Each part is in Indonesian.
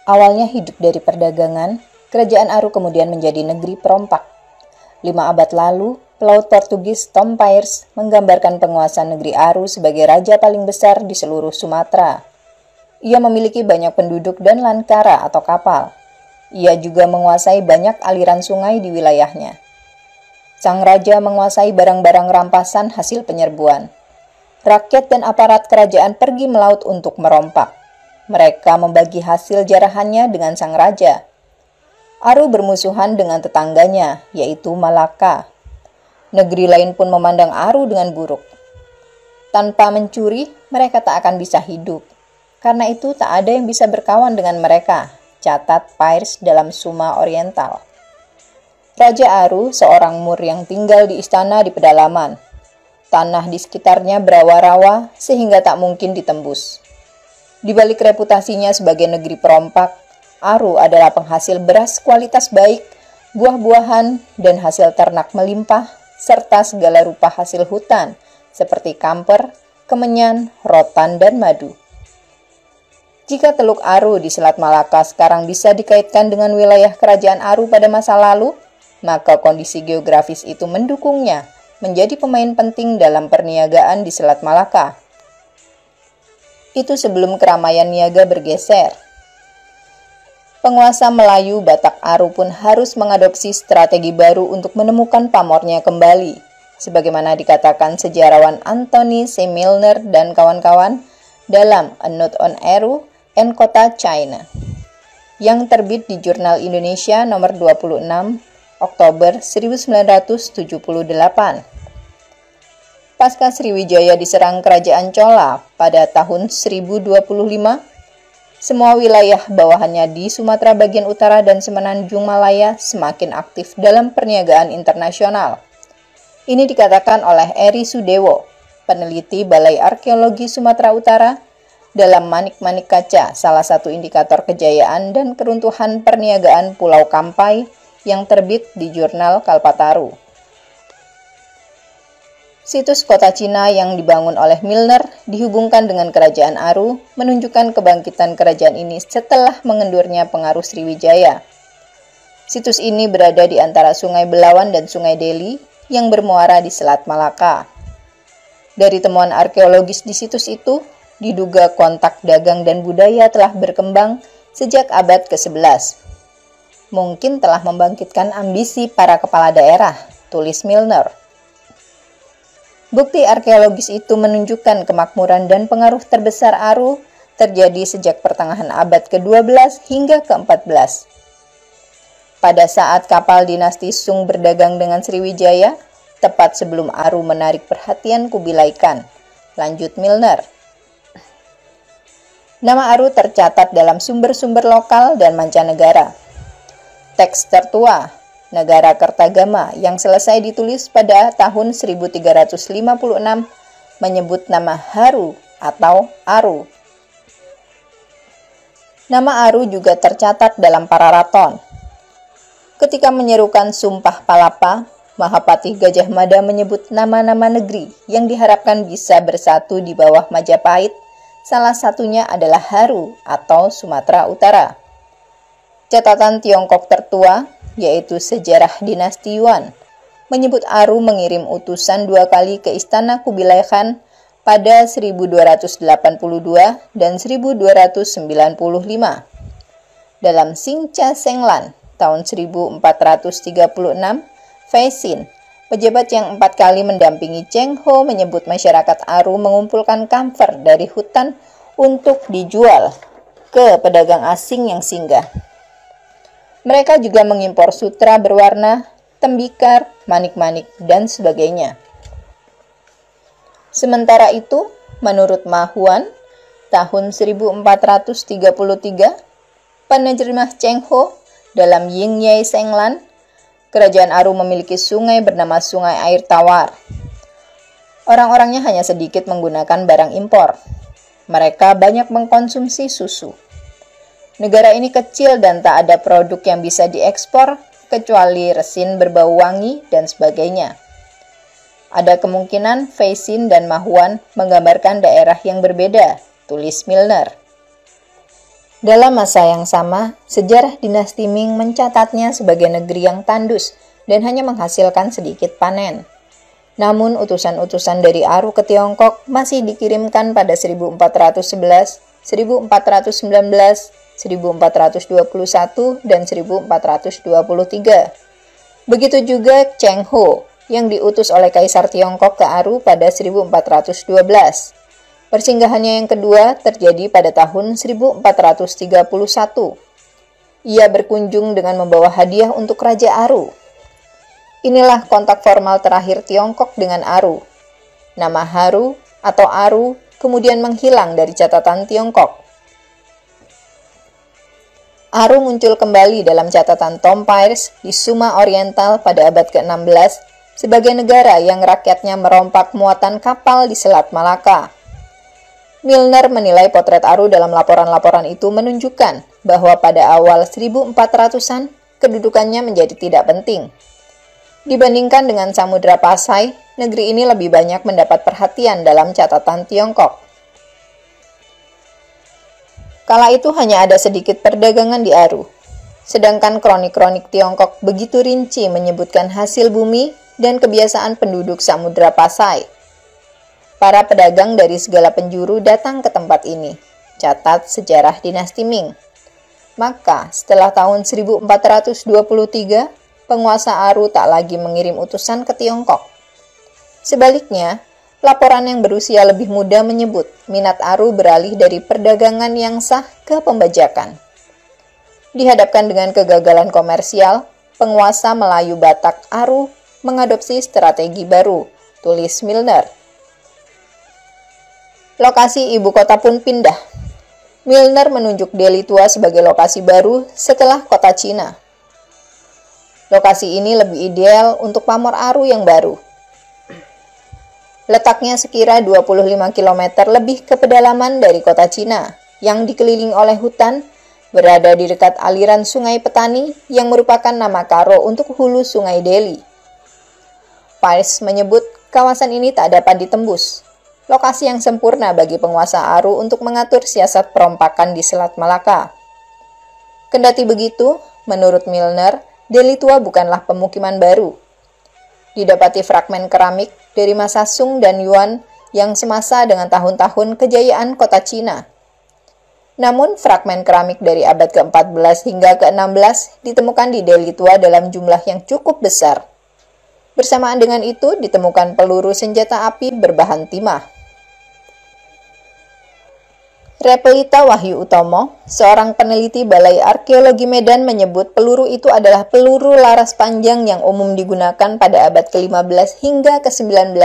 Awalnya hidup dari perdagangan, kerajaan Aru kemudian menjadi negeri perompak. 5 abad lalu, pelaut Portugis Tom Paes menggambarkan penguasa negeri Aru sebagai raja paling besar di seluruh Sumatera. Ia memiliki banyak penduduk dan lankara atau kapal. Ia juga menguasai banyak aliran sungai di wilayahnya. Sang raja menguasai barang-barang rampasan hasil penyerbuan. Rakyat dan aparat kerajaan pergi melaut untuk merompak. Mereka membagi hasil jarahannya dengan sang raja. Aru bermusuhan dengan tetangganya, yaitu Malaka. Negeri lain pun memandang Aru dengan buruk. Tanpa mencuri, mereka tak akan bisa hidup. Karena itu tak ada yang bisa berkawan dengan mereka, catat Paes dalam Suma Oriental. Raja Aru seorang Moor yang tinggal di istana di pedalaman. Tanah di sekitarnya berawa-rawa sehingga tak mungkin ditembus. Di balik reputasinya sebagai negeri perompak, Aru adalah penghasil beras kualitas baik, buah-buahan, dan hasil ternak melimpah, serta segala rupa hasil hutan seperti kamper, kemenyan, rotan, dan madu. Jika Teluk Aru di Selat Malaka sekarang bisa dikaitkan dengan wilayah kerajaan Aru pada masa lalu, maka kondisi geografis itu mendukungnya menjadi pemain penting dalam perniagaan di Selat Malaka. Itu sebelum keramaian niaga bergeser. Penguasa Melayu Batak Aru pun harus mengadopsi strategi baru untuk menemukan pamornya kembali, sebagaimana dikatakan sejarawan Anthony C. Milner dan kawan-kawan dalam A Note on Aru and Kota China, yang terbit di Jurnal Indonesia nomor 26 Oktober 1978. Pasca Sriwijaya diserang kerajaan Chola pada tahun 1025, semua wilayah bawahannya di Sumatera bagian utara dan Semenanjung Malaya semakin aktif dalam perniagaan internasional. Ini dikatakan oleh Eri Sudewo, peneliti Balai Arkeologi Sumatera Utara, dalam Manik-Manik Kaca, salah satu indikator kejayaan dan keruntuhan perniagaan Pulau Kampai yang terbit di Jurnal Kalpataru. Situs kota Cina yang dibangun oleh Milner dihubungkan dengan kerajaan Aru, menunjukkan kebangkitan kerajaan ini setelah mengendurnya pengaruh Sriwijaya. Situs ini berada di antara Sungai Belawan dan Sungai Deli yang bermuara di Selat Malaka. Dari temuan arkeologis di situs itu, diduga kontak dagang dan budaya telah berkembang sejak abad ke-11. Mungkin telah membangkitkan ambisi para kepala daerah, tulis Milner. Bukti arkeologis itu menunjukkan kemakmuran dan pengaruh terbesar Aru terjadi sejak pertengahan abad ke-12 hingga ke-14. Pada saat kapal dinasti Sung berdagang dengan Sriwijaya, tepat sebelum Aru menarik perhatian Kubilai Khan, lanjut Milner. Nama Aru tercatat dalam sumber-sumber lokal dan mancanegara. Teks tertua, Negara Kertagama, yang selesai ditulis pada tahun 1356, menyebut nama Haru atau Aru. Nama Aru juga tercatat dalam Pararaton. Ketika menyerukan Sumpah Palapa, Mahapatih Gajah Mada menyebut nama-nama negeri yang diharapkan bisa bersatu di bawah Majapahit. Salah satunya adalah Haru atau Sumatera Utara. Catatan Tiongkok tertua, yaitu Sejarah Dinasti Yuan, menyebut Aru mengirim utusan 2 kali ke Istana Kubilai Khan pada 1282 dan 1295. Dalam Xingcha Senglan tahun 1436, Feixin, pejabat yang 4 kali mendampingi Cheng Ho, menyebut masyarakat Aru mengumpulkan kamfer dari hutan untuk dijual ke pedagang asing yang singgah. Mereka juga mengimpor sutra berwarna, tembikar, manik-manik, dan sebagainya. Sementara itu, menurut Ma Huan, tahun 1433, penerjemah Cheng Ho dalam Yingyai Senglan, kerajaan Aru memiliki sungai bernama Sungai Air Tawar. Orang-orangnya hanya sedikit menggunakan barang impor. Mereka banyak mengkonsumsi susu. Negara ini kecil dan tak ada produk yang bisa diekspor kecuali resin berbau wangi dan sebagainya. Ada kemungkinan Feixin dan Ma Huan menggambarkan daerah yang berbeda, tulis Milner. Dalam masa yang sama, sejarah dinasti Ming mencatatnya sebagai negeri yang tandus dan hanya menghasilkan sedikit panen. Namun utusan-utusan dari Aru ke Tiongkok masih dikirimkan pada 1411, 1419, 1421, dan 1423. Begitu juga Cheng Ho yang diutus oleh Kaisar Tiongkok ke Aru pada 1412. Persinggahannya yang kedua terjadi pada tahun 1431. Ia berkunjung dengan membawa hadiah untuk Raja Aru. Inilah kontak formal terakhir Tiongkok dengan Aru. Nama Haru atau Aru kemudian menghilang dari catatan Tiongkok. Aru muncul kembali dalam catatan Tom Peirce di Suma Oriental pada abad ke-16 sebagai negara yang rakyatnya merompak muatan kapal di Selat Malaka. Milner menilai potret Aru dalam laporan-laporan itu menunjukkan bahwa pada awal 1400-an kedudukannya menjadi tidak penting. Dibandingkan dengan Samudra Pasai, negeri ini lebih banyak mendapat perhatian dalam catatan Tiongkok. Kala itu hanya ada sedikit perdagangan di Aru, sedangkan kronik-kronik Tiongkok begitu rinci menyebutkan hasil bumi dan kebiasaan penduduk Samudra Pasai. Para pedagang dari segala penjuru datang ke tempat ini, catat sejarah dinasti Ming. Maka, setelah tahun 1423, penguasa Aru tak lagi mengirim utusan ke Tiongkok. Sebaliknya, laporan yang berusia lebih muda menyebut minat Aru beralih dari perdagangan yang sah ke pembajakan. Dihadapkan dengan kegagalan komersial, penguasa Melayu Batak Aru mengadopsi strategi baru, tulis Milner. Lokasi ibu kota pun pindah. Milner menunjuk Delhi Tua sebagai lokasi baru setelah kota Cina. Lokasi ini lebih ideal untuk pamor Aru yang baru. Letaknya sekira 25 km lebih ke pedalaman dari kota Cina, yang dikelilingi oleh hutan, berada di dekat aliran sungai Petani yang merupakan nama karo untuk hulu sungai Delhi. Peirce menyebut kawasan ini tak dapat ditembus. Lokasi yang sempurna bagi penguasa Aru untuk mengatur siasat perompakan di Selat Malaka. Kendati begitu, menurut Milner, Delhi Tua bukanlah pemukiman baru. Didapati fragmen keramik dari masa Sung dan Yuan yang semasa dengan tahun-tahun kejayaan kota Cina. Namun, fragmen keramik dari abad ke-14 hingga ke-16 ditemukan di Delhi Tua dalam jumlah yang cukup besar. Bersamaan dengan itu, ditemukan peluru senjata api berbahan timah. Repelita Wahyu Utomo, seorang peneliti Balai Arkeologi Medan menyebut peluru itu adalah peluru laras panjang yang umum digunakan pada abad ke-15 hingga ke-19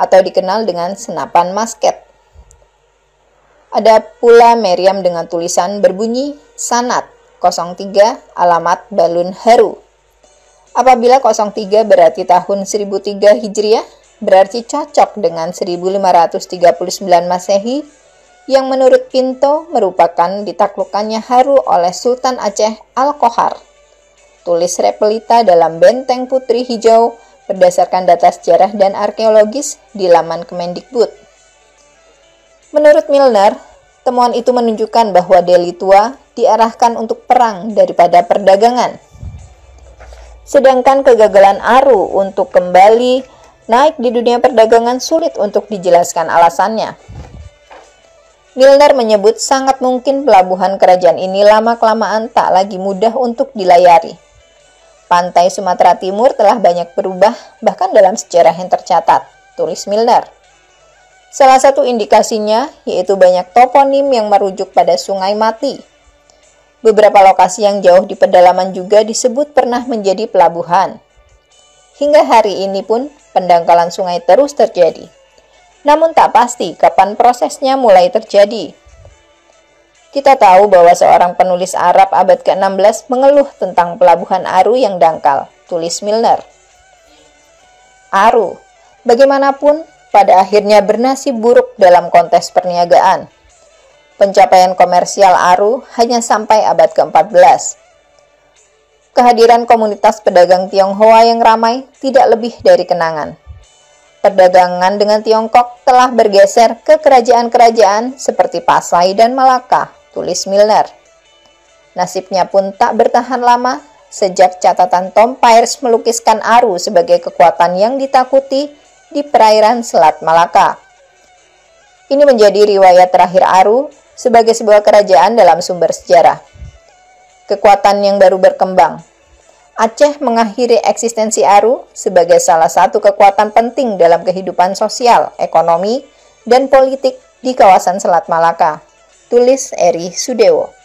atau dikenal dengan senapan musket. Ada pula meriam dengan tulisan berbunyi Sanat 03 alamat Balun Haru. Apabila 03 berarti tahun 1003 Hijriah, berarti cocok dengan 1539 Masehi, yang menurut Pinto merupakan ditaklukkannya Haru oleh Sultan Aceh Al-Qohar. Tulis Repelita dalam Benteng Putri Hijau berdasarkan data sejarah dan arkeologis di laman Kemendikbud. Menurut Milner, temuan itu menunjukkan bahwa Delhi Tua diarahkan untuk perang daripada perdagangan. Sedangkan kegagalan Aru untuk kembali naik di dunia perdagangan sulit untuk dijelaskan alasannya. Milner menyebut sangat mungkin pelabuhan kerajaan ini lama-kelamaan tak lagi mudah untuk dilayari. Pantai Sumatera Timur telah banyak berubah bahkan dalam sejarah yang tercatat, tulis Milner. Salah satu indikasinya yaitu banyak toponim yang merujuk pada Sungai Mati. Beberapa lokasi yang jauh di pedalaman juga disebut pernah menjadi pelabuhan. Hingga hari ini pun pendangkalan sungai terus terjadi. Namun tak pasti kapan prosesnya mulai terjadi. Kita tahu bahwa seorang penulis Arab abad ke-16 mengeluh tentang pelabuhan Aru yang dangkal, tulis Milner. Aru, bagaimanapun, pada akhirnya bernasib buruk dalam kontes perniagaan. Pencapaian komersial Aru hanya sampai abad ke-14. Kehadiran komunitas pedagang Tionghoa yang ramai tidak lebih dari kenangan. Perdagangan dengan Tiongkok telah bergeser ke kerajaan-kerajaan seperti Pasai dan Malaka, tulis Milner. Nasibnya pun tak bertahan lama sejak catatan Tom Peirce melukiskan Aru sebagai kekuatan yang ditakuti di perairan Selat Malaka. Ini menjadi riwayat terakhir Aru sebagai sebuah kerajaan dalam sumber sejarah. Kekuatan yang baru berkembang. Aceh mengakhiri eksistensi Aru sebagai salah satu kekuatan penting dalam kehidupan sosial, ekonomi, dan politik di kawasan Selat Malaka. Tulis Eri Sudewo.